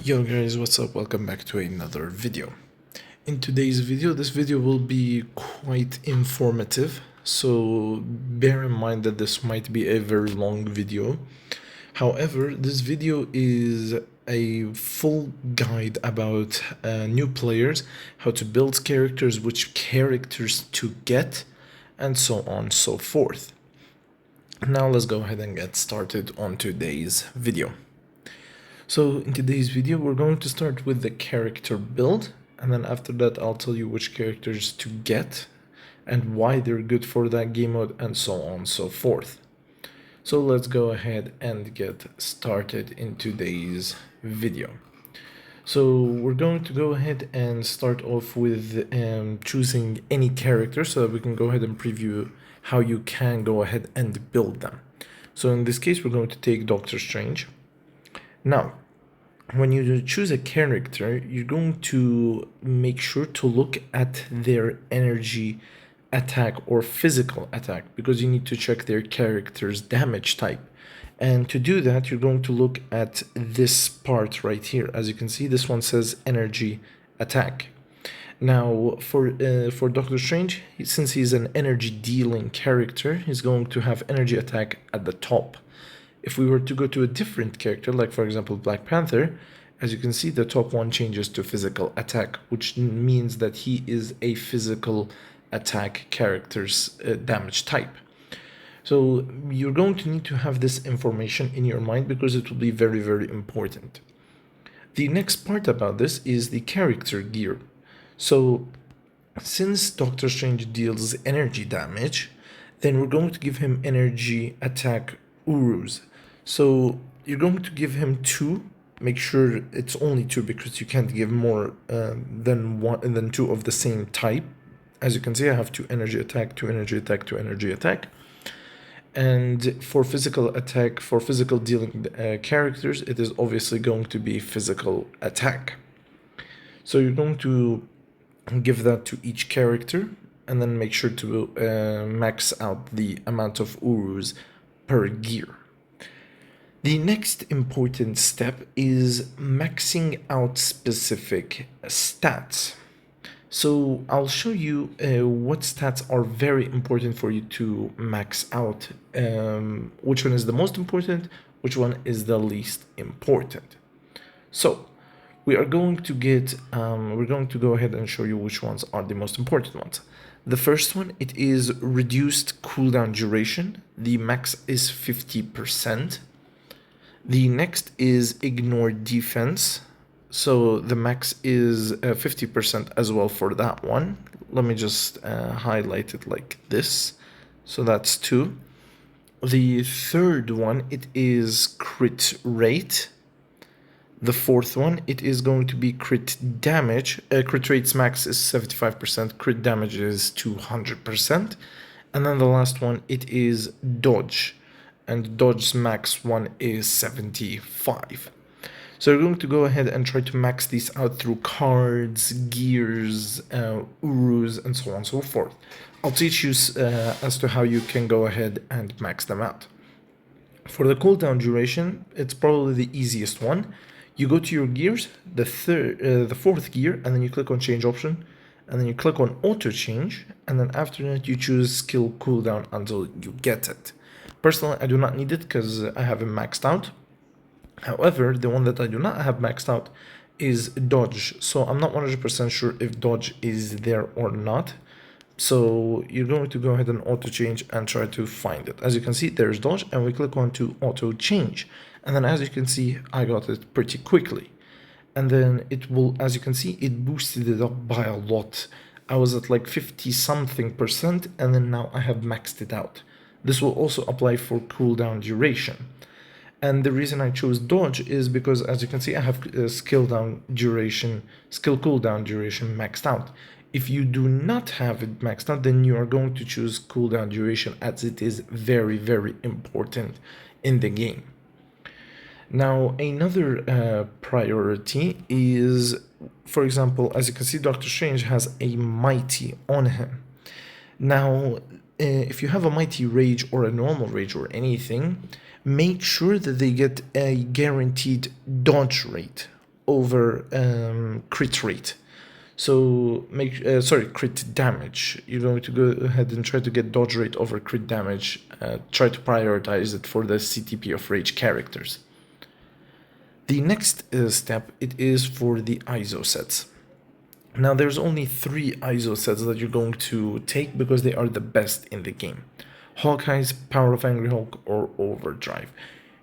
Yo guys, what's up? Welcome back to another video. In today's video, this video will be quite informative, so bear in mind that this might be a very long video. However, this video is a full guide about new players, how to build characters, which characters to get, and so on and so forth. Now let's go ahead and get started on today's video. So in today's video, we're going to start with the character build, and then after that, I'll tell you which characters to get and why they're good for that game mode and so on and so forth. So let's go ahead and get started in today's video. So we're going to go ahead and start off with choosing any character so that we can go ahead and preview how you can go ahead and build them. So in this case, we're going to take Doctor Strange. Now, when you choose a character, you're going to make sure to look at their energy attack or physical attack, because you need to check their character's damage type. And to do that, you're going to look at this part right here. As you can see, this one says energy attack. Now, for Doctor Strange, since he's an energy dealing character, he's going to have energy attack at the top. If we were to go to a different character, like for example Black Panther, as you can see, the top one changes to physical attack, which means that he is a physical attack character's damage type. So you're going to need to have this information in your mind because it will be very, very important. The next part about this is the character gear. So since Doctor Strange deals energy damage, then we're going to give him energy attack Urus. So you're going to give him 2. Make sure it's only 2 because you can't give more than 2 of the same type. As you can see, I have 2 energy attack, 2 energy attack, 2 energy attack. And for physical attack, for physical dealing characters, it is obviously going to be physical attack. So you're going to give that to each character and then make sure to max out the amount of Urus per gear. The next important step is maxing out specific stats. So I'll show you what stats are very important for you to max out, which one is the most important, which one is the least important. So we're going to go ahead and show you which ones are the most important ones. The first one, it is reduced cooldown duration. The max is 50%. The next is ignore defense. So the max is 50% as well for that one. Let me just highlight it like this. So that's 2. The third one, it is crit rate. The fourth one, it is going to be crit damage. Crit rate's max is 75%, crit damage is 200%. And then the last one, it is dodge. And dodge's max one is 75. So we're going to go ahead and try to max these out through cards, gears, Urus, and so on and so forth. I'll teach you as to how you can go ahead and max them out. For the cooldown duration, it's probably the easiest one. You go to your gears, the 4th gear, and then you click on change option, and then you click on auto change, and then after that you choose skill cooldown until you get it. Personally, I do not need it because I have it maxed out. However, the one that I do not have maxed out is dodge, so I'm not 100% sure if dodge is there or not. So you're going to go ahead and auto change and try to find it. As you can see, there's dodge, and we click on to auto change. And then as you can see, I got it pretty quickly. And then it will, as you can see, it boosted it up by a lot. I was at like 50 something %, and then now I have maxed it out. This will also apply for cooldown duration. And the reason I chose dodge is because, as you can see, I have skill cooldown duration maxed out. If you do not have it maxed out, then you are going to choose cooldown duration, as it is very, very important in the game. Now, another priority is, for example, as you can see, Doctor Strange has a mighty on him. Now, if you have a mighty rage or a normal rage or anything, make sure that they get a guaranteed dodge rate. over crit rate. So crit damage. You're going to go ahead and try to get dodge rate over crit damage. Try to prioritize it for the CTP of rage characters. The next step, it is for the ISO sets. Now there's only 3 ISO sets that you're going to take because they are the best in the game. Hawkeye's, Power of Angry Hulk, or Overdrive.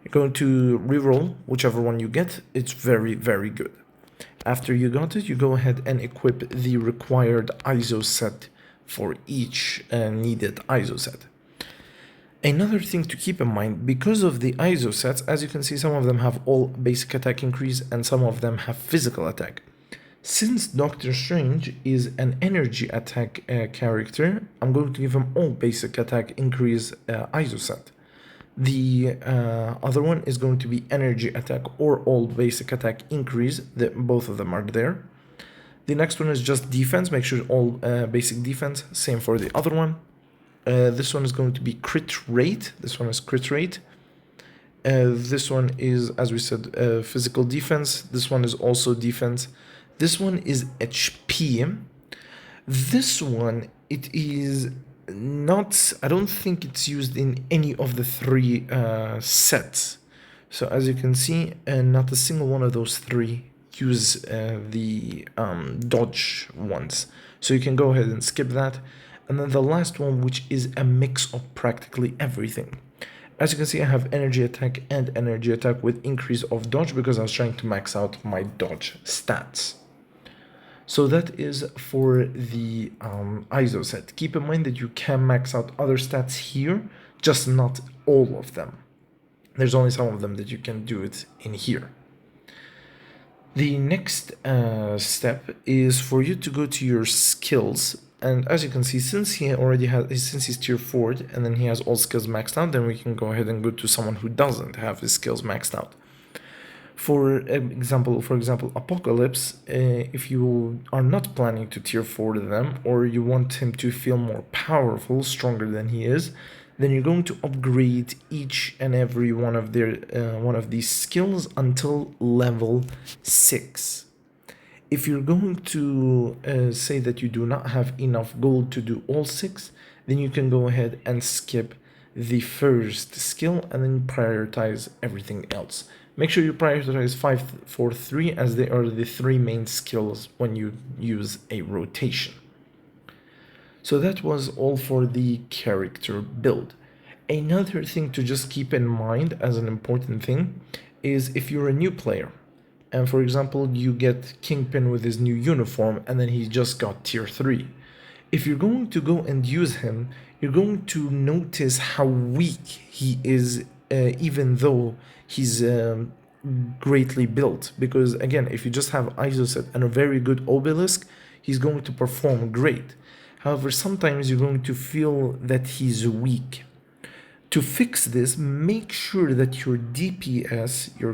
You're going to reroll whichever one you get. It's very, very good. After you got it, you go ahead and equip the required ISO set for each needed ISO set. Another thing to keep in mind, because of the ISO sets, as you can see, some of them have all basic attack increase and some of them have physical attack. Since Doctor Strange is an energy attack character, I'm going to give him all basic attack increase ISO set. The other one is going to be energy attack or all basic attack increase. Both of them are there. The next one is just defense. Make sure all basic defense. Same for the other one. This one is going to be crit rate. This one is crit rate. This one is, as we said, physical defense. This one is also defense. This one is HP. This one, it is not, I don't think it's used in any of the 3 sets. So as you can see, not a single one of those 3 use the dodge ones. So you can go ahead and skip that. And then the last one, which is a mix of practically everything. As you can see, I have energy attack and energy attack with increase of dodge because I was trying to max out my dodge stats. So that is for the ISO set. Keep in mind that you can max out other stats here, just not all of them. There's only some of them that you can do it in here. The next step is for you to go to your skills. And as you can see, since he's tier 4 and then he has all skills maxed out, then we can go ahead and go to someone who doesn't have his skills maxed out. For example, Apocalypse, if you are not planning to tier 4 them, or you want him to feel more powerful, stronger than he is, then you're going to upgrade each and every one of these skills until level 6. If you're going to say that you do not have enough gold to do all 6, then you can go ahead and skip the first skill and then prioritize everything else. Make sure you prioritize 5, 4, 3 as they are the 3 main skills when you use a rotation. So that was all for the character build. Another thing to just keep in mind as an important thing is if you're a new player, and for example, you get Kingpin with his new uniform and then he just got tier 3. If you're going to go and use him, you're going to notice how weak he is, even though he's greatly built. Because again, if you just have Isoset and a very good Obelisk, he's going to perform great. However, sometimes you're going to feel that he's weak. To fix this, make sure that your DPS, your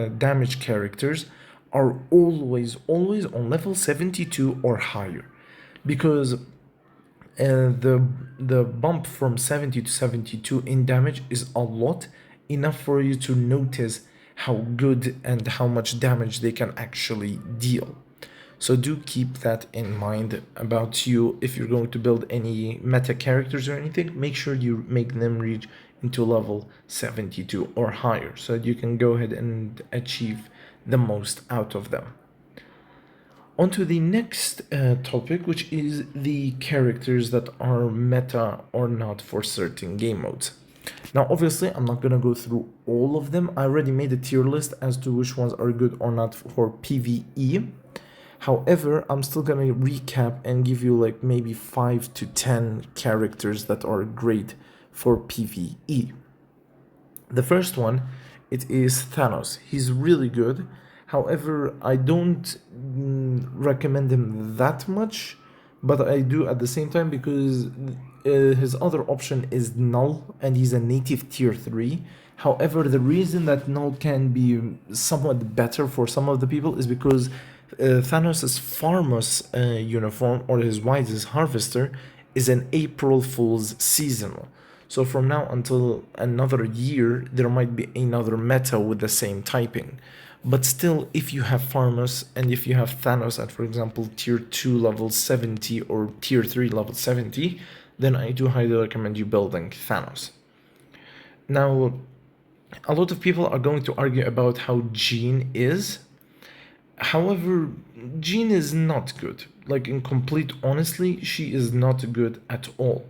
damage characters, are always on level 72 or higher, because the bump from 70 to 72 in damage is a lot, enough for you to notice how good and how much damage they can actually deal. So do keep that in mind about you. If you're going to build any meta characters or anything, make sure you make them reach into level 72 or higher so that you can go ahead and achieve the most out of them. On to the next topic, which is the characters that are meta or not for certain game modes. Now, obviously, I'm not going to go through all of them. I already made a tier list as to which ones are good or not for PvE. However, I'm still going to recap and give you like maybe 5 to 10 characters that are great for PvE. The first one, it is Thanos. He's really good. However, I don't recommend him that much, but I do at the same time because his other option is Null, and he's a native tier 3. However, the reason that Null can be somewhat better for some of the people is because Thanos' Farmus uniform, or his Wise's Harvester, is an April Fool's seasonal. So from now until another year, there might be another meta with the same typing. But still, if you have Pharmus and if you have Thanos at, for example, tier 2 level 70 or tier 3 level 70, then I do highly recommend you building Thanos. Now, a lot of people are going to argue about how Jean is. However, Jean is not good. Like, in complete honestly, she is not good at all.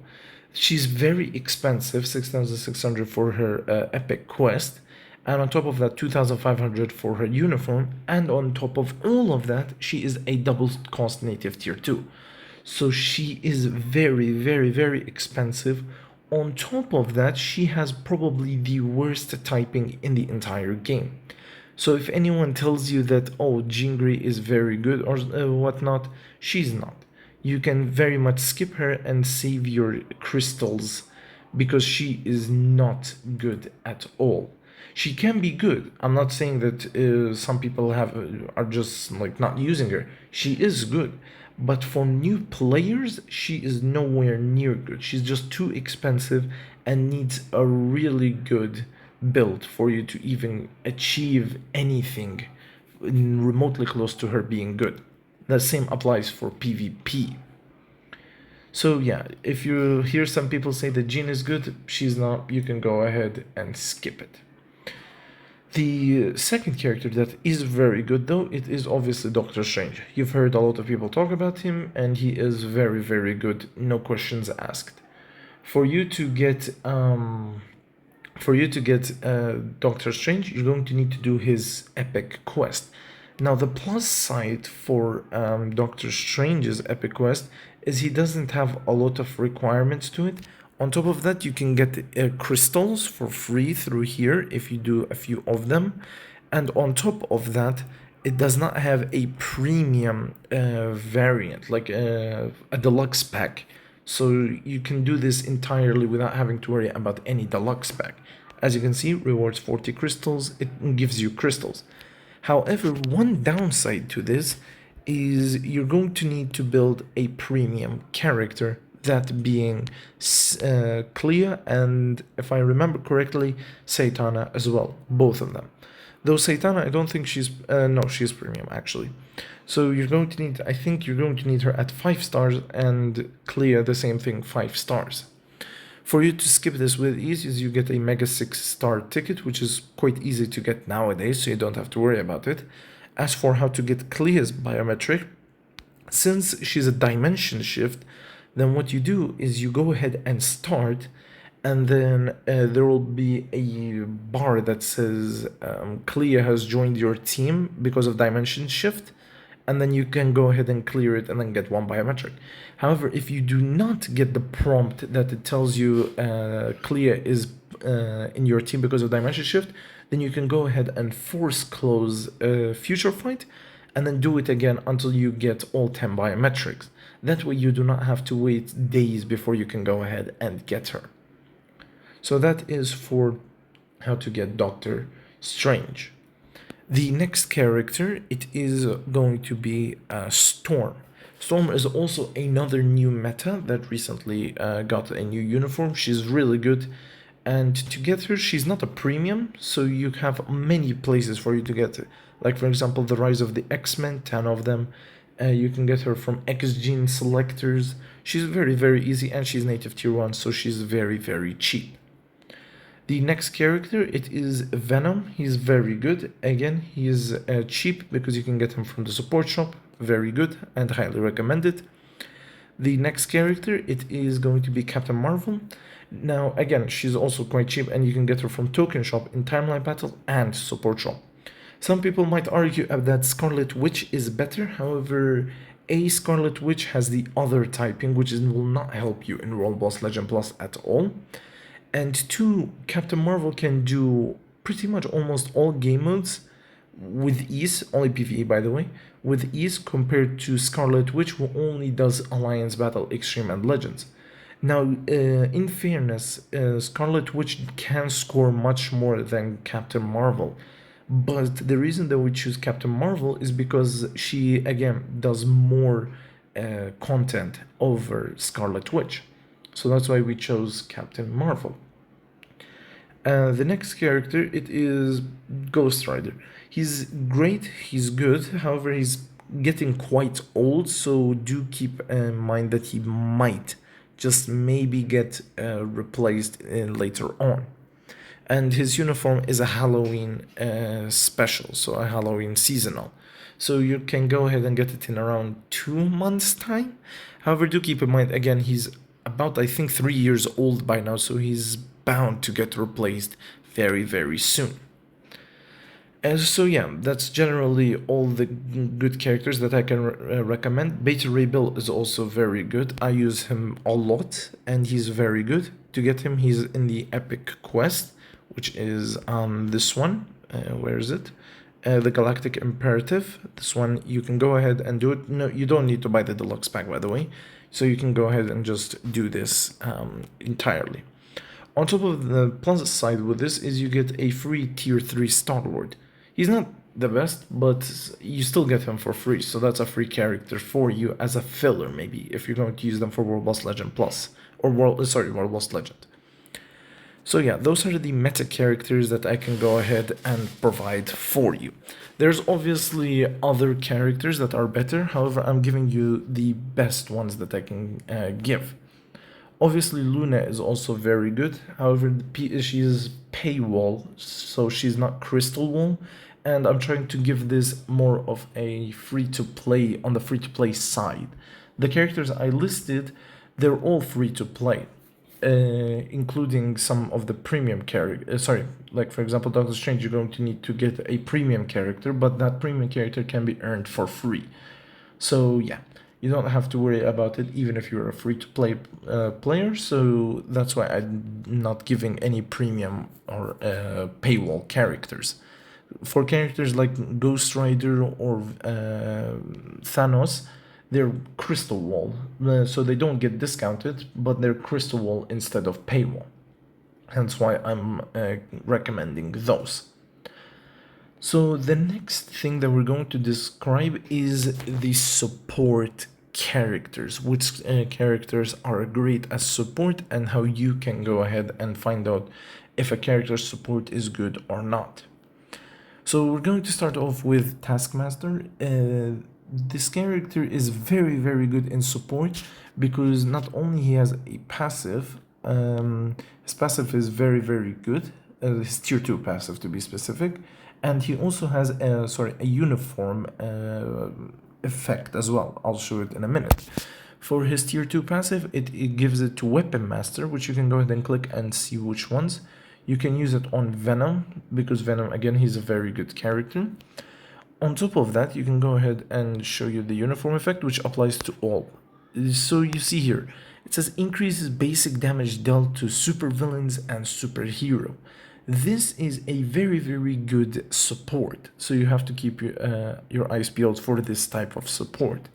She's very expensive, 6,600 for her epic quest, and on top of that 2,500 for her uniform, and on top of all of that she is a double cost native tier 2. So she is very, very, very expensive. On top of that, she has probably the worst typing in the entire game. So if anyone tells you that, oh, Jingri is very good or whatnot, she's not. You can very much skip her and save your crystals because she is not good at all. She can be good. I'm not saying that some people are just like not using her. She is good. But for new players, she is nowhere near good. She's just too expensive and needs a really good build for you to even achieve anything remotely close to her being good. The same applies for PvP. So yeah, if you hear some people say that Jean is good, she's not, you can go ahead and skip it. The second character that is very good though, it is obviously Doctor Strange. You've heard a lot of people talk about him and he is very, very good, no questions asked. For you to get Doctor Strange, you're going to need to do his epic quest. Now, the plus side for Doctor Strange's epic quest is he doesn't have a lot of requirements to it. On top of that, you can get crystals for free through here if you do a few of them. And on top of that, it does not have a premium variant, like a deluxe pack. So you can do this entirely without having to worry about any deluxe pack. As you can see, rewards 40 crystals, it gives you crystals. However, one downside to this is you're going to need to build a premium character, that being Clea and, if I remember correctly, Satana as well, both of them. Though Satana, I don't think she's, no, she's premium actually. So you're going to need, I think you're going to need her at 5 stars and Clea the same thing, 5 stars. For you to skip this with ease is you get a Mega 6-star ticket, which is quite easy to get nowadays, so you don't have to worry about it. As for how to get Clea's biometric, since she's a dimension shift, then what you do is you go ahead and start, and then there will be a bar that says Clea has joined your team because of dimension shift, and then you can go ahead and clear it and then get one biometric. However, if you do not get the prompt that it tells you Clea is in your team because of dimension shift, then you can go ahead and force close future fight and then do it again until you get all 10 biometrics. That way you do not have to wait days before you can go ahead and get her. So that is for how to get Doctor Strange. The next character, it is going to be Storm. Storm is also another new meta that recently got a new uniform. She's really good. And to get her, she's not a premium, so you have many places for you to get her. Like, for example, the Rise of the X-Men, 10 of them. You can get her from X-Gene selectors. She's very, very easy, and she's native tier 1, so she's very, very cheap. The next character, it is Venom. He's very good. Again, he is cheap because you can get him from the support shop. Very good and highly recommended. The next character, it is going to be Captain Marvel. Now, again, she's also quite cheap and you can get her from Token Shop in Timeline Battle and Support Shop. Some people might argue that Scarlet Witch is better. However, a Scarlet Witch has the other typing, which will not help you in World Boss Legend Plus at all. And 2, Captain Marvel can do pretty much almost all game modes with ease, only PvE by the way, with ease compared to Scarlet Witch, who only does Alliance Battle, Extreme and Legends. Now, in fairness, Scarlet Witch can score much more than Captain Marvel. But the reason that we choose Captain Marvel is because she, again, does more content over Scarlet Witch. So that's why we chose Captain Marvel. The next character, it is Ghost Rider. He's great, he's good, however, he's getting quite old, so do keep in mind that he might just maybe get replaced later on. And his uniform is a Halloween special, so a Halloween seasonal. So you can go ahead and get it in around 2 months' time. However, do keep in mind, again, he's about, I think, 3 years old by now, so he's bound to get replaced very, very soon. So yeah, that's generally all the good characters that I can recommend. Beta Ray Bill is also very good. I use him a lot, and he's very good. To get him, he's in the Epic Quest, which is this one. Where is it? The Galactic Imperative. This one, you can go ahead and do it. No, you don't need to buy the deluxe pack, by the way. So you can go ahead and just do this entirely. On top of the plus side with this is you get a free tier 3 Star-Lord. He's not the best, but you still get him for free, so that's a free character for you as a filler, maybe, if you're going to use them for World Boss Legend Plus, or World Boss Legend. So yeah, those are the meta characters that I can go ahead and provide for you. There's obviously other characters that are better, however, I'm giving you the best ones that I can give. Obviously, Luna is also very good. However, she is paywall, so she's not crystal wall. And I'm trying to give this more of a free-to-play, on the free-to-play side. The characters I listed, they're all free-to-play, including some of the premium characters. Like for example, Doctor Strange, you're going to need to get a premium character, but that premium character can be earned for free. So yeah. You don't have to worry about it even if you're a free-to-play player, so that's why I'm not giving any premium or paywall characters. For characters like Ghost Rider or Thanos, they're Crystal Wall, so they don't get discounted, but they're Crystal Wall instead of paywall. Hence why I'm recommending those. So the next thing that we're going to describe is the support characters, which characters are great as support and how you can go ahead and find out if a character's support is good or not. So we're going to start off with Taskmaster. This character is very, very good in support because not only he has a passive, his passive is very, very good, his tier 2 passive to be specific, and he also has a uniform effect as well. I'll show it in a minute. For his tier 2 passive, it gives it to Weapon Master, which you can go ahead and click and see which ones. You can use it on Venom, because Venom, again, he's a very good character. On top of that, you can go ahead and show you the uniform effect, which applies to all. So you see here, it says increases basic damage dealt to supervillains and superhero. This is a very, very good support, so you have to keep your eyes peeled for this type of support.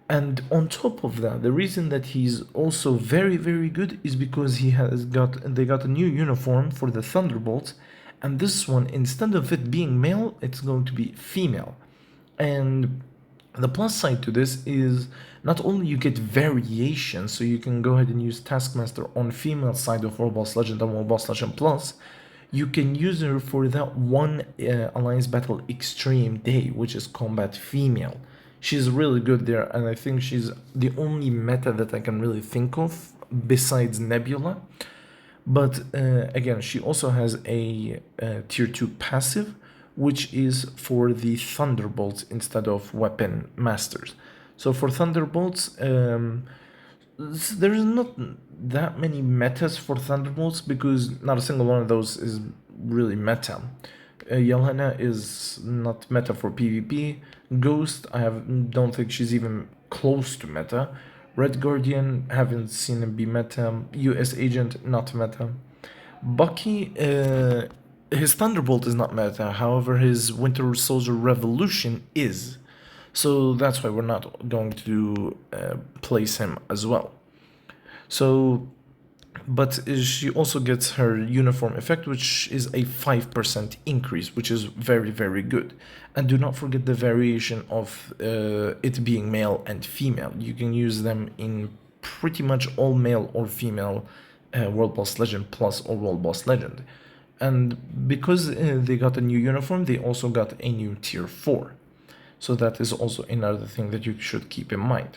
And on top of that, the reason that he's also very, very good is because they got a new uniform for the Thunderbolts, and this one, instead of it being male, it's going to be female. And the plus side to this is not only you get variation, so you can go ahead and use Taskmaster on female side of World Boss Legend and World Boss Legend Plus, you can use her for that one Alliance Battle Extreme day, which is Combat Female. She's really good there, and I think she's the only meta that I can really think of besides Nebula. But again, she also has a tier 2 passive, which is for the Thunderbolts instead of Weapon Masters. So for Thunderbolts, there's not that many metas for Thunderbolts because not a single one of those is really meta. Yelena is not meta for PvP. Ghost, don't think she's even close to meta. Red Guardian, haven't seen him be meta. US Agent, not meta. Bucky, his Thunderbolt is not meta, however his Winter Soldier Revolution is. So that's why we're not going to place him as well. So, but she also gets her uniform effect, which is a 5% increase, which is very, very good. And do not forget the variation of it being male and female. You can use them in pretty much all male or female World Boss Legend Plus or World Boss Legend. And because they got a new uniform, they also got a new tier 4. So that is also another thing that you should keep in mind.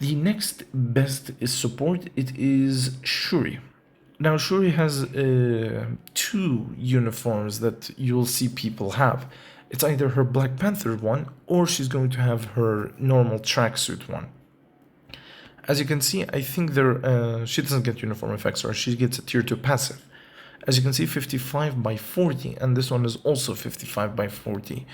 The next best is support. It is Shuri. Now Shuri has two uniforms that you'll see people have. It's either her Black Panther one, or she's going to have her normal tracksuit one. As you can see, I think she doesn't get uniform effects, or she gets a tier 2 passive. As you can see, 55 by 40, and this one is also 55 by 40.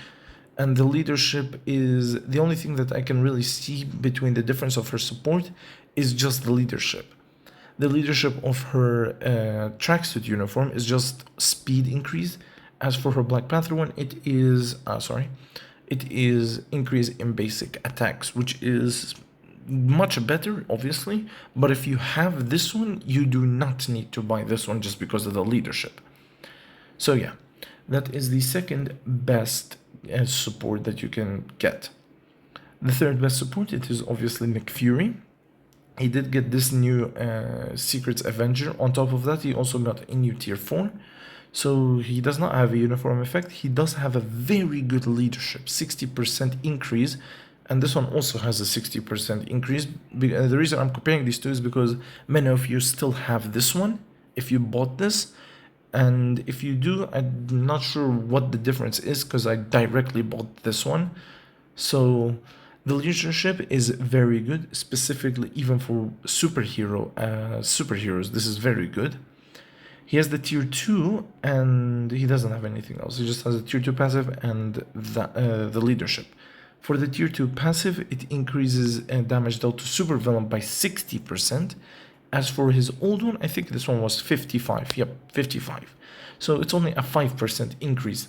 And the leadership is the only thing that I can really see between the difference of her support is just the leadership. The leadership of her tracksuit uniform is just speed increase. As for her Black Panther one, it is increase in basic attacks, which is much better, obviously. But if you have this one, you do not need to buy this one just because of the leadership. So yeah, that is the second best support that you can get. The third best support, it is obviously Nick Fury. He did get this new Secrets Avenger. On top of that, he also got a new tier 4. So he does not have a uniform effect. He does have a very good leadership, 60% increase. And this one also has a 60% increase. The reason I'm comparing these two is because many of you still have this one if you bought this. And if you do, I'm not sure what the difference is because I directly bought this one. So the leadership is very good, specifically even for superheroes. This is very good. He has the tier 2 and he doesn't have anything else. He just has a tier 2 passive and the leadership. For the tier 2 passive, it increases damage dealt to supervillain by 60%. As for his old one, I think this one was 55. Yep, 55. So it's only a 5% increase.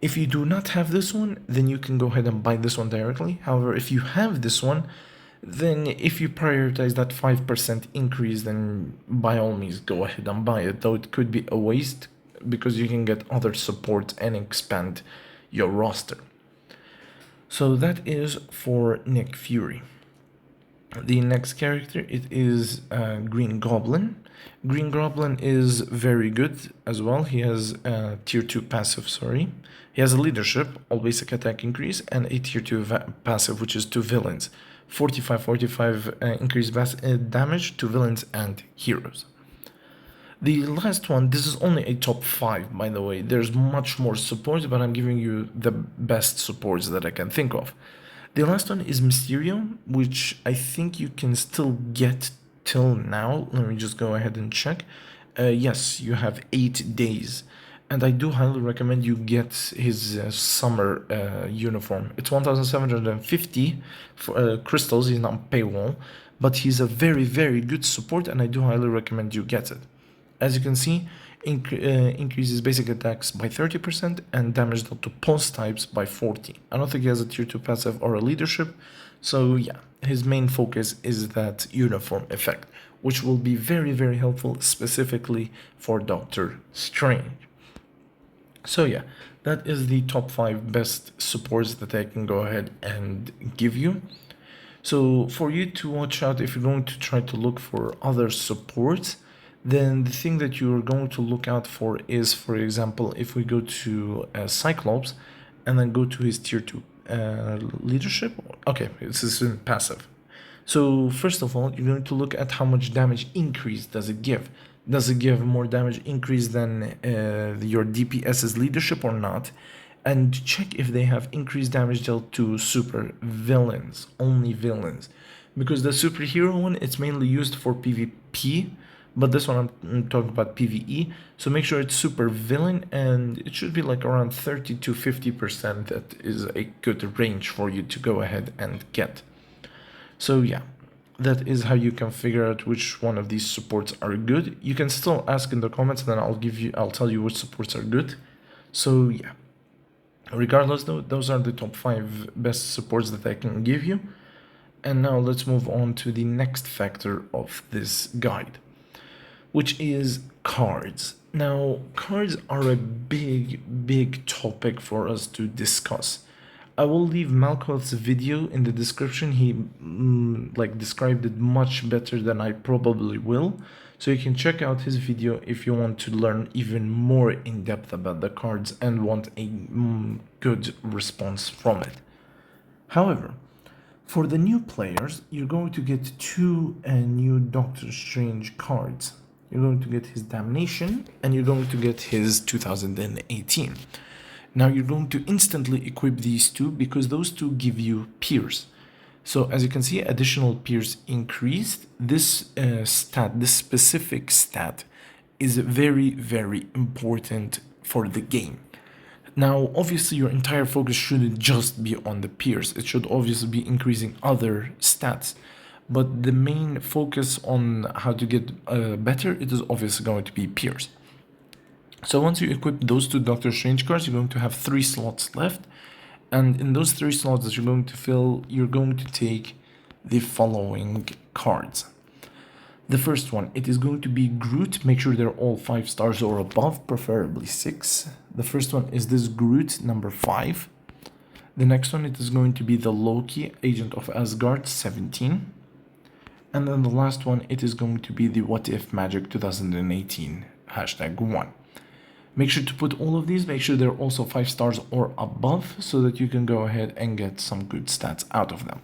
If you do not have this one, then you can go ahead and buy this one directly. However, if you have this one, then if you prioritize that 5% increase, then by all means go ahead and buy it, though it could be a waste because you can get other support and expand your roster. So that is for Nick Fury. The next character, it is Green Goblin. Green Goblin is very good as well. He has tier 2 passive, He has a leadership, all basic attack increase, and a tier 2 passive, which is to villains. 45 increased damage to villains and heroes. The last one, this is only a top 5, by the way. There's much more support, but I'm giving you the best supports that I can think of. The last one is Mysterio, which I think you can still get till now. Let me just go ahead and check. Yes, you have 8 days. And I do highly recommend you get his summer uniform. It's 1,750 for, crystals, he's not paywall. But he's a very, very good support, and I do highly recommend you get it. As you can see, increases basic attacks by 30% and damage dealt to pulse types by 40. I don't think he has a tier 2 passive or a leadership, so yeah, his main focus is that uniform effect, which will be very, very helpful specifically for Doctor Strange. So yeah, that is the top 5 best supports that I can go ahead and give you. So for you to watch out, if you're going to try to look for other supports, then the thing that you're going to look out for is, for example, if we go to Cyclops and then go to his tier 2 leadership. Okay, this is in passive. So first of all, you're going to look at how much damage increase does it give. Does it give more damage increase than your DPS's leadership or not? And check if they have increased damage dealt to super villains, only villains. Because the superhero one, it's mainly used for PvP, but this one I'm talking about PvE. So make sure it's super villain, and it should be like around 30 to 50%. That is a good range for you to go ahead and get. So yeah, that is how you can figure out which one of these supports are good. You can still ask in the comments, and then I'll tell you which supports are good. So yeah, regardless though, those are the top 5 best supports that I can give you. And now let's move on to the next factor of this guide, which is cards. Now, cards are a big topic for us to discuss. I will leave Malcolm's video in the description. He like described it much better than I probably will. So you can check out his video if you want to learn even more in depth about the cards and want a good response from it. However, for the new players, you're going to get two new Doctor Strange cards. You're going to get his Damnation and you're going to get his 2018. Now you're going to instantly equip these two because those two give you Pierce. So as you can see, additional Pierce increased. This this specific stat is very, very important for the game. Now, obviously, your entire focus shouldn't just be on the Pierce. It should obviously be increasing other stats. But the main focus on how to get better, it is obviously going to be Pierce. So once you equip those two Doctor Strange cards, you're going to have 3 slots left. And in those 3 slots that you're going to fill, you're going to take the following cards. The first one, it is going to be Groot. Make sure they're all 5 stars or above, preferably 6. The first one is this Groot, number 5. The next one, it is going to be the Loki, Agent of Asgard, 17. And then the last one, it is going to be the What If Magic 2018, #1. Make sure to put all of these, make sure they're also 5 stars or above so that you can go ahead and get some good stats out of them.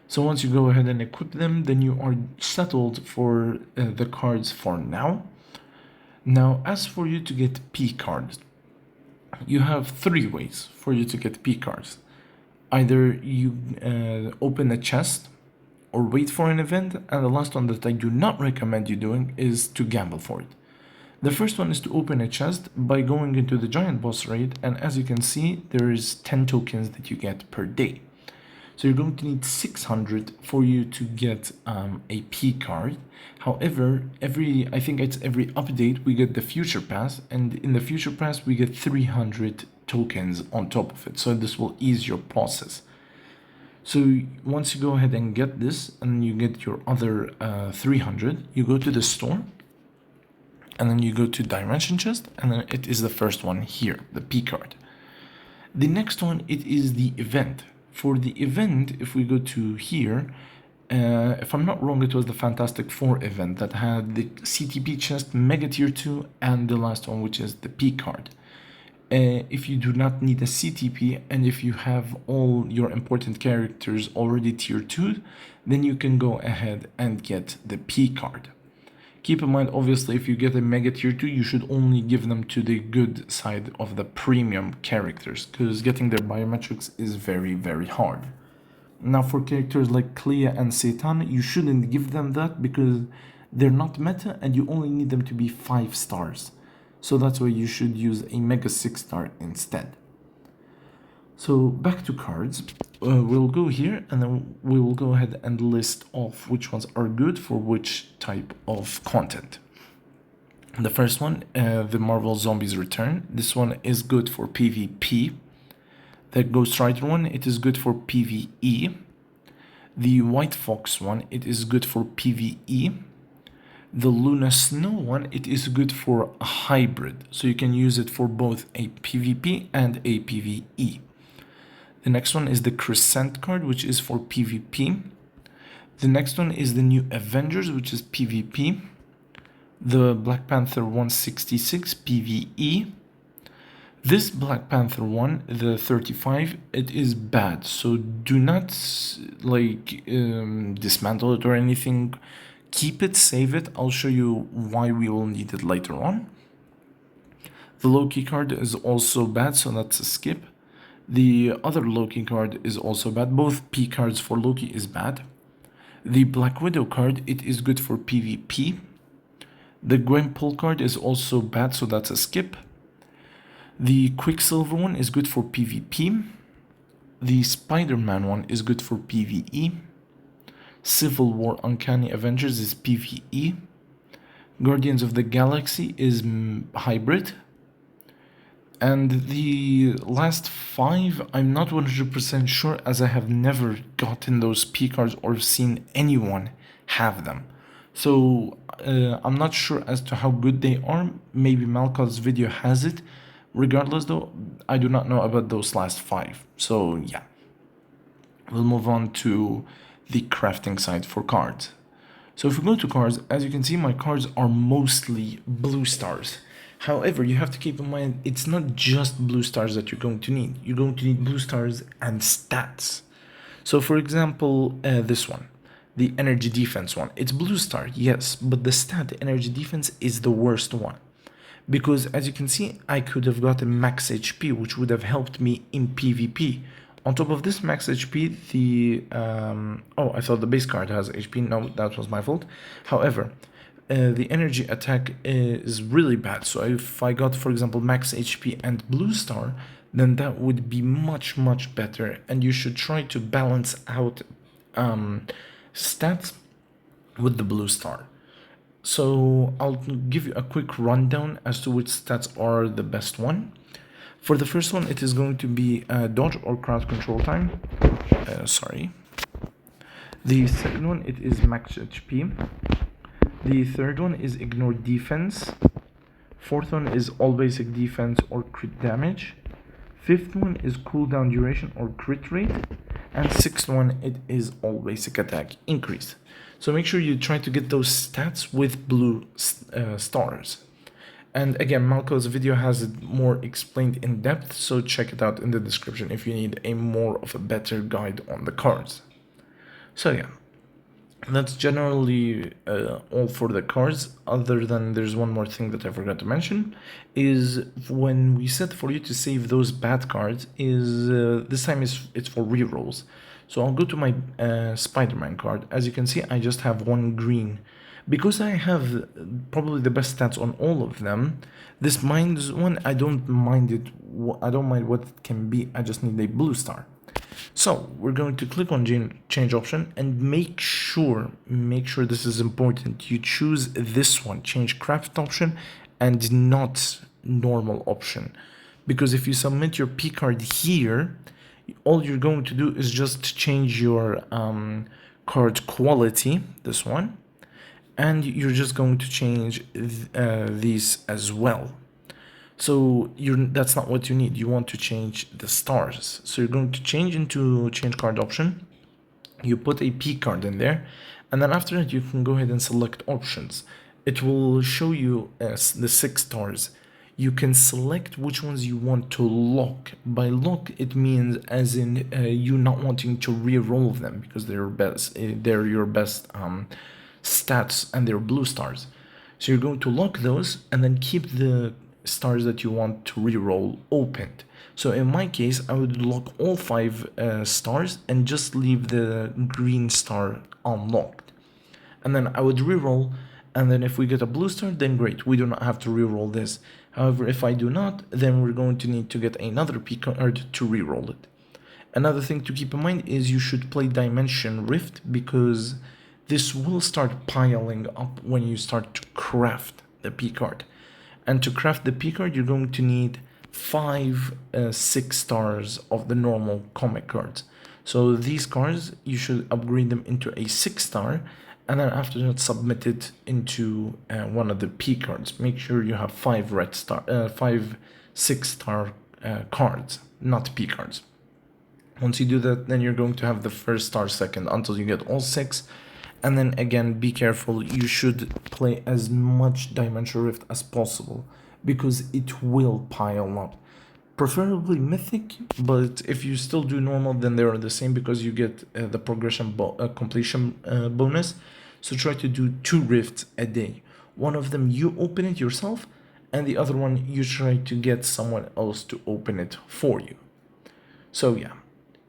So once you go ahead and equip them, then you are settled for the cards for now. Now, as for you to get P cards, you have 3 ways for you to get P cards. Either you open a chest or wait for an event, and the last one that I do not recommend you doing is to gamble for it. The first one is to open a chest by going into the giant boss raid, and as you can see, there is 10 tokens that you get per day. So you're going to need 600 for you to get a P card. However, I think it's every update we get the future pass, and in the future pass we get 300 tokens on top of it. So this will ease your process. So once you go ahead and get this, and you get your other 300, you go to the store, and then you go to Dimension Chest, and then it is the first one here, the P card. The next one, it is the event. For the event, if we go to here, if I'm not wrong, it was the Fantastic Four event that had the CTP chest, Mega Tier 2, and the last one, which is the P card. If you do not need a CTP, and if you have all your important characters already Tier 2, then you can go ahead and get the P card. Keep in mind, obviously, if you get a Mega Tier 2, you should only give them to the good side of the premium characters, because getting their biometrics is very, very hard. Now, for characters like Clea and Satan, you shouldn't give them that because they're not meta and you only need them to be 5 stars. So that's why you should use a Mega 6 star instead. So back to cards, we'll go here and then we will go ahead and list off which ones are good for which type of content. The first one, the Marvel Zombies Return. This one is good for PvP. The Ghost Rider one, it is good for PvE. The White Fox one, it is good for PvE. The Luna Snow one, it is good for a hybrid, so you can use it for both a PvP and a PvE. The next one is the Crescent card, which is for PvP. The next one is the new Avengers, which is PvP. The Black Panther 166 PvE. This Black Panther one, the 35, it is bad, so do not dismantle it or anything. Keep it, save it. I'll show you why we will need it later on. The Loki card is also bad, so that's a skip. The other Loki card is also bad. Both P cards for Loki is bad. The Black Widow card, it is good for PvP. The Gwenpool card is also bad, so that's a skip. The Quicksilver one is good for PvP. The Spider-Man one is good for PvE. Civil War Uncanny Avengers is PvE. Guardians of the Galaxy is hybrid. And the last 5, I'm not 100% sure, as I have never gotten those P cards or seen anyone have them. So I'm not sure as to how good they are. Maybe Malcolm's video has it, Regardless though, I do not know about those last 5. So yeah, we'll move on to the crafting side for cards. So if we go to cards, as you can see, my cards are mostly blue stars. However, you have to keep in mind, it's not just blue stars that you're going to need. You're going to need blue stars and stats. So for example, this one, the energy defense one, it's blue star, yes, but the stat energy defense is the worst one. Because as you can see, I could have gotten max HP, which would have helped me in PvP. On top of this max HP, oh, I thought the base card has HP. No, that was my fault. However, the energy attack is really bad. So if I got, for example, max HP and blue star, then that would be much, much better. And you should try to balance out stats with the blue star. So I'll give you a quick rundown as to which stats are the best one. For the first one, it is going to be dodge or crowd control time. The second one, it is max HP. The third one is ignore defense. Fourth one is all basic defense or crit damage. Fifth one is cooldown duration or crit rate. And sixth one, it is all basic attack increase. So make sure you try to get those stats with blue stars. And again, Malco's video has it more explained in depth, so check it out in the description if you need a more of a better guide on the cards. So yeah, that's generally all for the cards, other than there's one more thing that I forgot to mention, is when we set for you to save those bad cards, is this time it's for rerolls. So I'll go to my Spider-Man card. As you can see, I just have one green. Because I have probably the best stats on all of them, this mines one, I don't mind it. I don't mind what it can be. I just need a blue star. So we're going to click on change option and make sure this is important. You choose this one, change craft option, and not normal option. Because if you submit your P card here, all you're going to do is just change your card quality, this one, and you're just going to change these as well. So that's not what you need. You want to change the stars. So you're going to change into change card option. You put a P card in there, and then after that you can go ahead and select options. It will show you the 6 stars. You can select which ones you want to lock. By lock, it means as in you not wanting to re-roll them because they're your best stats and they're blue stars. So you're going to lock those and then keep the stars that you want to re-roll opened. So in my case, I would lock all 5 stars and just leave the green star unlocked. And then I would re-roll, and then if we get a blue star, then great, we do not have to re-roll this. However, if I do not, then we're going to need to get another P card to re-roll it. Another thing to keep in mind is you should play Dimension Rift, because this will start piling up when you start to craft the P card. And to craft the P card, you're going to need 5 6 stars of the normal comic cards. So these cards, you should upgrade them into a 6 star, and then after that submit it into one of the P cards. Make sure you have 5 6 star cards, not P cards. Once you do that, then you're going to have the first star second until you get all 6. And then again, be careful. You should play as much Dimension Rift as possible, because it will pile up. Preferably Mythic, but if you still do normal, then they are the same, because you get the progression completion bonus. So try to do 2 rifts a day. One of them you open it yourself, and the other one you try to get someone else to open it for you. So yeah.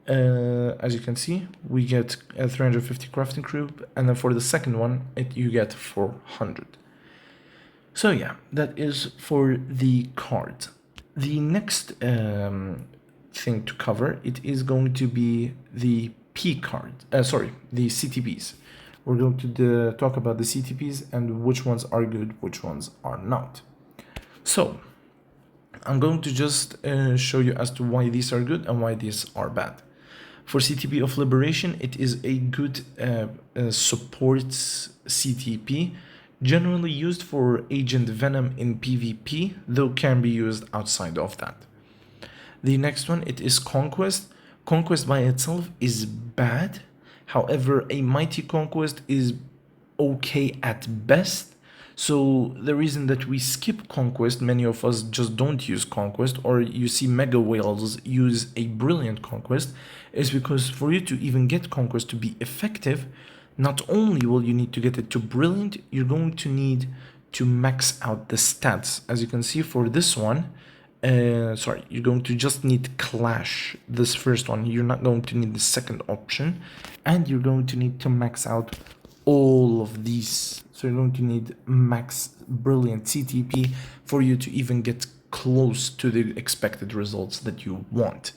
As you can see, we get 350 crafting cube, and then for the second one, you get 400. So yeah, that is for the card. The next thing to cover, it is going to be the P card. The CTPs. We're going to talk about the CTPs and which ones are good, which ones are not. So I'm going to just show you as to why these are good and why these are bad. For CTP of Liberation, it is a good support CTP Generally used for Agent Venom in PvP, though can be used outside of that. The next one, it is Conquest. Conquest by itself is bad. However, a Mighty Conquest is okay at best. So the reason that we skip Conquest, many of us just don't use Conquest, or you see Mega Whales use a Brilliant Conquest, is because for you to even get Conquest to be effective, not only will you need to get it to Brilliant, you're going to need to max out the stats. As you can see for this one, you're going to just need Clash, this first one. You're not going to need the second option, and you're going to need to max out all of these. So you're going to need max Brilliant CTP for you to even get close to the expected results that you want.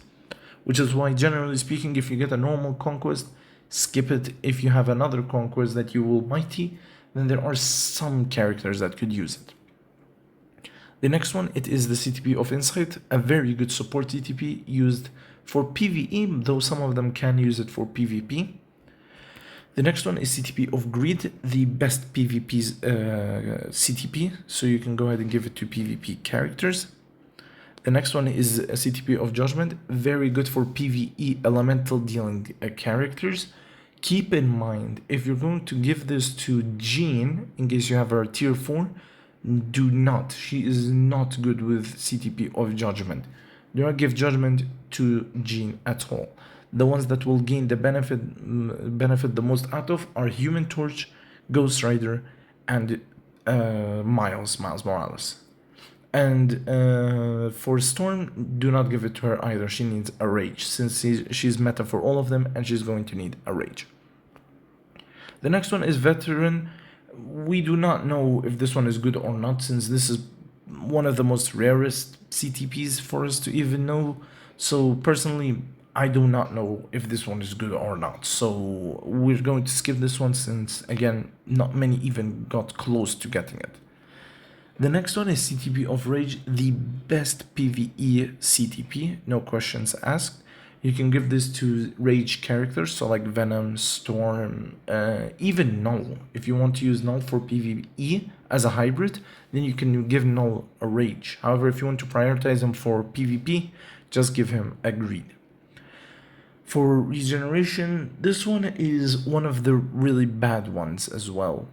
Which is why, generally speaking, if you get a normal Conquest, skip it. If you have another Conquest that you will Mighty, then there are some characters that could use it. The next one, it is the CTP of Insight, a very good support CTP used for PvE, though some of them can use it for PvP. The next one is CTP of Greed, the best PvP's CTP, so you can go ahead and give it to PvP characters. The next one is a CTP of Judgment, very good for PvE elemental dealing characters. Keep in mind, if you're going to give this to Jean, in case you have her tier 4, do not. She is not good with CTP of Judgment. Do not give Judgment to Jean at all. The ones that will gain the benefit the most out of are Human Torch, Ghost Rider, and Miles Morales. And for Storm, do not give it to her either. She needs a Rage, since she's meta for all of them, and she's going to need a Rage. The next one is Veteran. We do not know if this one is good or not, since this is one of the most rarest CTPs for us to even know. So personally, I do not know if this one is good or not. So we're going to skip this one, since again, not many even got close to getting it. The next one is CTP of Rage, the best PvE CTP, no questions asked. You can give this to Rage characters, so like Venom, Storm, even Null. If you want to use Null for PvE as a hybrid, then you can give Null a Rage. However, if you want to prioritize him for PvP, just give him a Greed. For regeneration, this one is one of the really bad ones as well,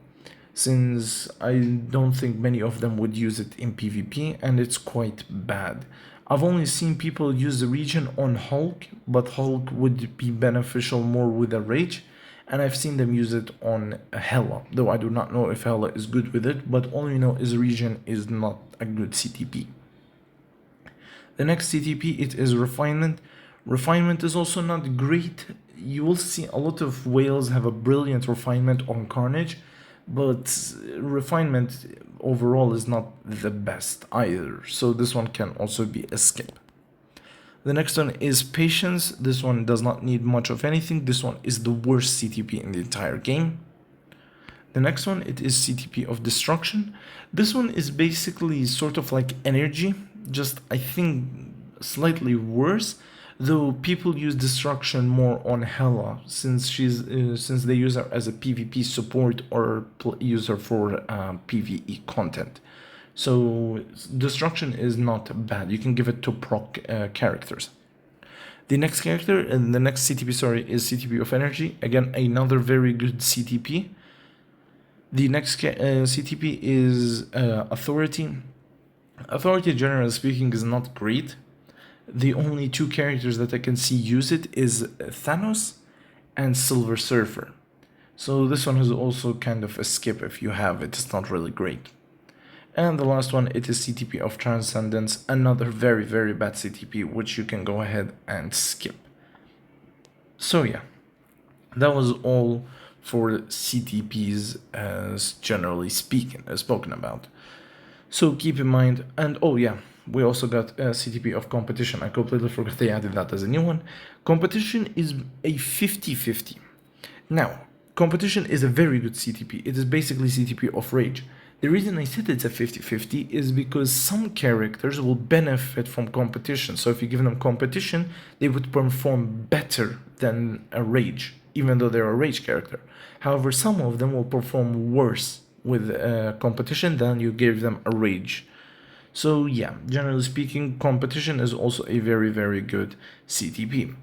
since I don't think many of them would use it in PvP, and it's quite bad. I've only seen people use the regen on Hulk, but Hulk would be beneficial more with a Rage, and I've seen them use it on Hela, though I do not know if Hela is good with it, but all we know is regen is not a good CTP. The next CTP, it is Refinement. Refinement is also not great. You will see a lot of whales have a brilliant Refinement on Carnage, but Refinement overall is not the best either, so this one can also be a skip. The next one is Patience. This one does not need much of anything. This one is the worst CTP in the entire game. The next one, it is CTP of Destruction. This one is basically sort of like Energy, just I think slightly worse, though people use Destruction more on Hela, since they use her as a PvP support or use her for PvE content. So Destruction is not bad. You can give it to proc characters. The next character, and the next CTP, is CTP of Energy. Again, another very good CTP. The next CTP is Authority. Authority, generally speaking, is not great. The only two characters that I can see use it is Thanos and Silver Surfer. So this one is also kind of a skip if you have it. It's not really great. And the last one, it is CTP of Transcendence, another very, very bad CTP, which you can go ahead and skip. So yeah, that was all for CTPs as generally spoken about. So keep in mind, and oh yeah, we also got a CTP of Competition. I completely forgot they added that as a new one. Competition is a 50-50. Now, Competition is a very good CTP. It is basically CTP of Rage. The reason I said it's a 50-50 is because some characters will benefit from Competition. So if you give them Competition, they would perform better than a Rage, even though they're a Rage character. However, some of them will perform worse with competition, then you give them a rage. So yeah, generally speaking, competition is also a very, very good CTP.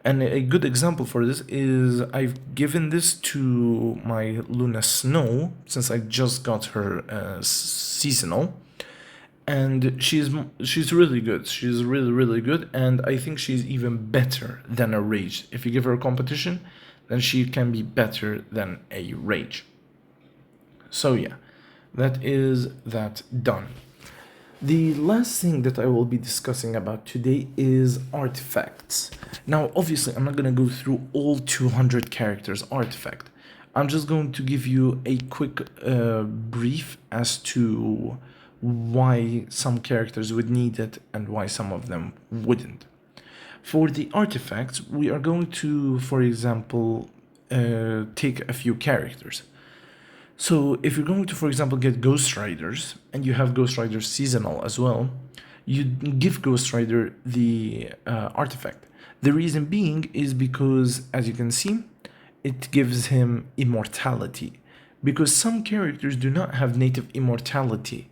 And a good example for this is I've given this to my Luna Snow since I just got her seasonal, and she's really good. She's really, really good, and I think she's even better than a rage. If you give her a competition, then she can be better than a rage. So yeah, that is that done. The last thing that I will be discussing about today is artifacts. Now, obviously, I'm not going to go through all 200 characters artifact. I'm just going to give you a quick brief as to why some characters would need it and why some of them wouldn't. For the artifacts, we are going to, for example, take a few characters. So if you're going to, for example, get Ghost Riders, and you have Ghost Rider seasonal as well, you give Ghost Rider the artifact. The reason being is because, as you can see, it gives him immortality. Because some characters do not have native immortality,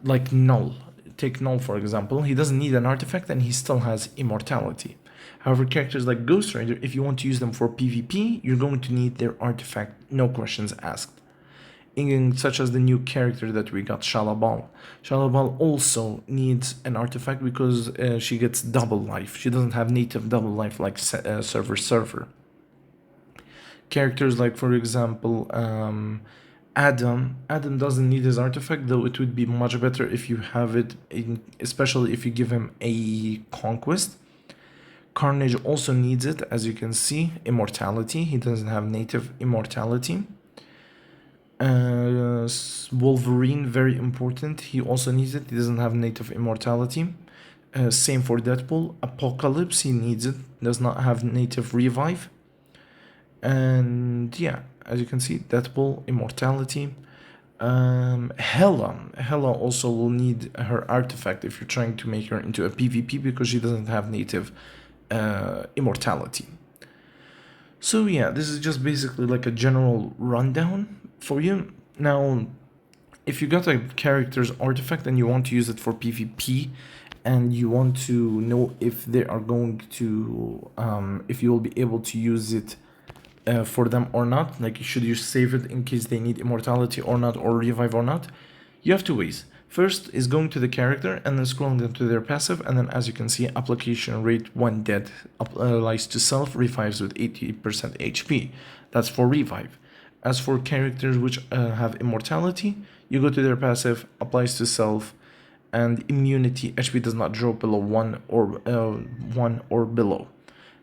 like Null. Take Null, for example. He doesn't need an artifact and he still has immortality. However, characters like Ghost Rider, if you want to use them for PvP, you're going to need their artifact, no questions asked. Such as the new character that we got, Shalabal. Shalabal also needs an artifact because she gets double life. She doesn't have native double life like Server. Characters like, for example, Adam. Adam doesn't need his artifact, though it would be much better if you have it, especially if you give him a conquest. Carnage also needs it, as you can see, immortality. He doesn't have native immortality. Wolverine, very important. He also needs it. He doesn't have native immortality. Same for Deadpool. Apocalypse, he needs it. Does not have native revive. And yeah, as you can see, Deadpool, immortality. Hela also will need her artifact if you're trying to make her into a PvP because she doesn't have native immortality. So yeah, this is just basically like a general rundown for you. Now, if you got a character's artifact and you want to use it for PvP, and you want to know if they are going to, if you will be able to use it for them or not, like should you save it in case they need immortality or not, or revive or not, you have two ways. First is going to the character and then scrolling them to their passive, and then as you can see, application rate when dead applies to self, revives with 80% HP. That's for revive. As for characters which have immortality, you go to their passive, applies to self, and immunity, HP does not drop below 1 or below,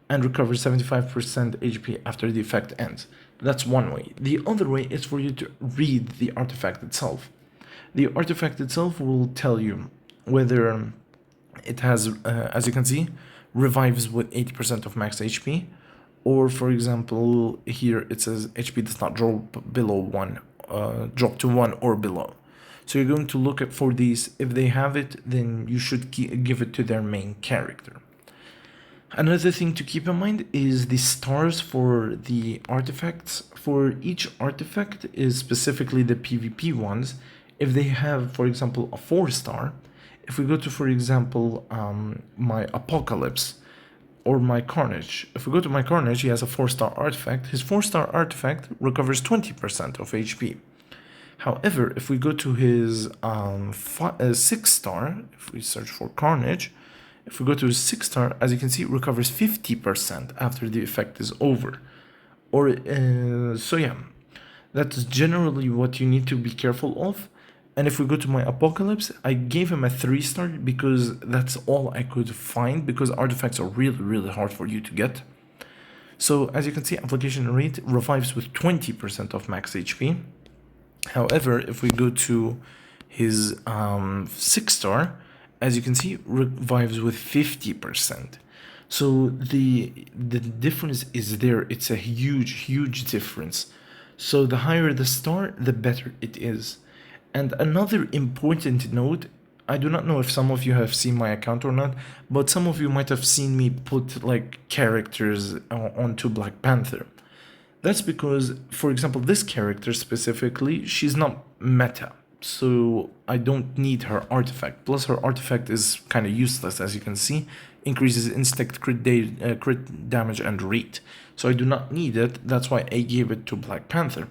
and recovers 75% HP after the effect ends. That's one way. The other way is for you to read the artifact itself. The artifact itself will tell you whether it has, as you can see, revives with 80% of max HP, or for example, here it says HP does not drop below 1, drop to 1 or below. So you're going to look at for these. If they have it, then you should give it to their main character. Another thing to keep in mind is the stars for the artifacts. For each artifact is specifically the PvP ones. If they have, for example, a 4-star, if we go to, for example, my Apocalypse or my Carnage, if we go to my Carnage, he has a 4-star artifact. His 4-star artifact recovers 20% of HP. However, if we go to his 6-star, if we search for Carnage, if we go to his 6-star, as you can see, it recovers 50% after the effect is over. Or so yeah, that's generally what you need to be careful of. And if we go to my Apocalypse, I gave him a 3-star because that's all I could find, because artifacts are really, really hard for you to get. So as you can see, application rate revives with 20% of max HP. However, if we go to his 6-star, as you can see, revives with 50%. So the difference is there. It's a huge difference. So the higher the star, the better it is. And another important note, I do not know if some of you have seen my account or not, but some of you might have seen me put like characters onto Black Panther. That's because, for example, this character specifically, she's not meta. So I don't need her artifact. Plus her artifact is kind of useless, as you can see. Increases instinct, crit damage and rate. So I do not need it. That's why I gave it to Black Panther.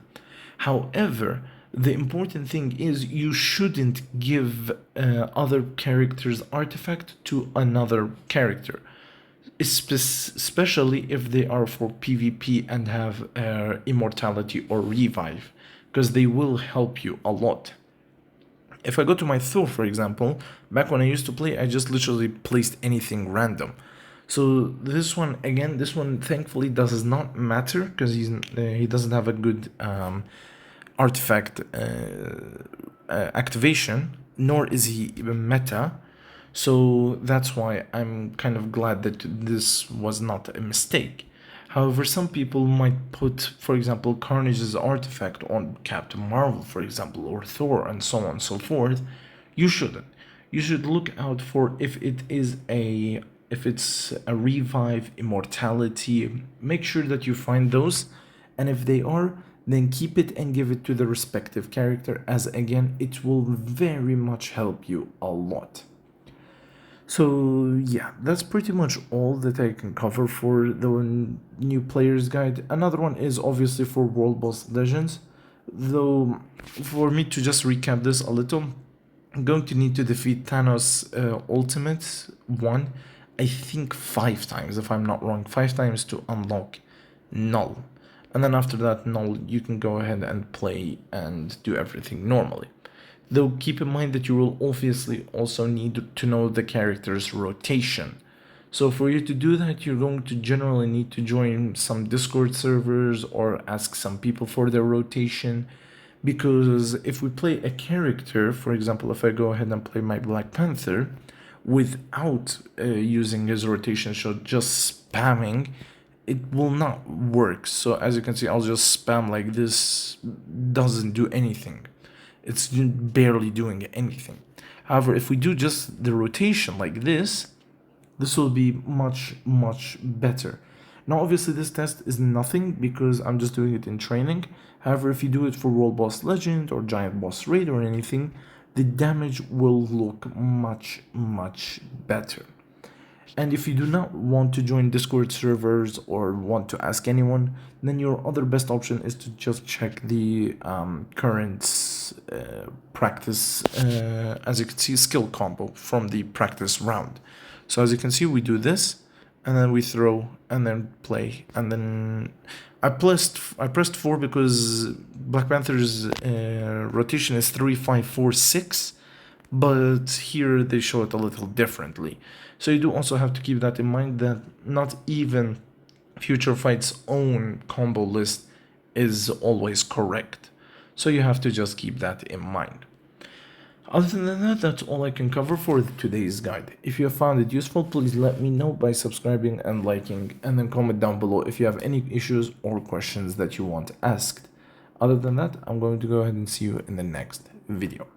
However, the important thing is you shouldn't give other characters' artifact to another character, especially if they are for PvP and have immortality or revive, because they will help you a lot. If I go to my Thor, for example, back when I used to play, I just literally placed anything random. So this one, again, this one thankfully does not matter because he doesn't have a good artifact activation, nor is he even meta. So that's why I'm kind of glad that this was not a mistake. However, some people might put, for example, Carnage's artifact on Captain Marvel, for example, or Thor, and so on and so forth. You shouldn't. You should look out for if it's a revive, immortality. Make sure that you find those, and if they are, then keep it and give it to the respective character, as again, it will very much help you a lot. So yeah, that's pretty much all that I can cover for the new player's guide. Another one is obviously for World Boss Legends, though for me to just recap this a little, I'm going to need to defeat Thanos Ultimate 1, I think 5 times if I'm not wrong, 5 times to unlock Null. And then after that Null, you can go ahead and play and do everything normally. Though keep in mind that you will obviously also need to know the character's rotation. So for you to do that, you're going to generally need to join some Discord servers or ask some people for their rotation. Because if we play a character, for example, if I go ahead and play my Black Panther, without using his rotation shot, just spamming, it will not work. So as you can see, I'll just spam like this, doesn't do anything. It's barely doing anything. However, if we do just the rotation like this will be much, much better. Now, obviously, this test is nothing because I'm just doing it in training. However, if you do it for World Boss Legend or Giant Boss Raid or anything, the damage will look much, much better. And if you do not want to join Discord servers or want to ask anyone, then your other best option is to just check the current practice, as you can see, skill combo from the practice round. So as you can see, we do this, and then we throw, and then play, and then I pressed 4 because Black Panther's rotation is 3, 5, 4, 6. But here they show it a little differently. So you do also have to keep that in mind, that not even Future Fight's own combo list is always correct. So you have to just keep that in mind. Other than that, that's all I can cover for today's guide. If you have found it useful, please let me know by subscribing and liking, and then comment down below if you have any issues or questions that you want asked. Other than that, I'm going to go ahead and see you in the next video.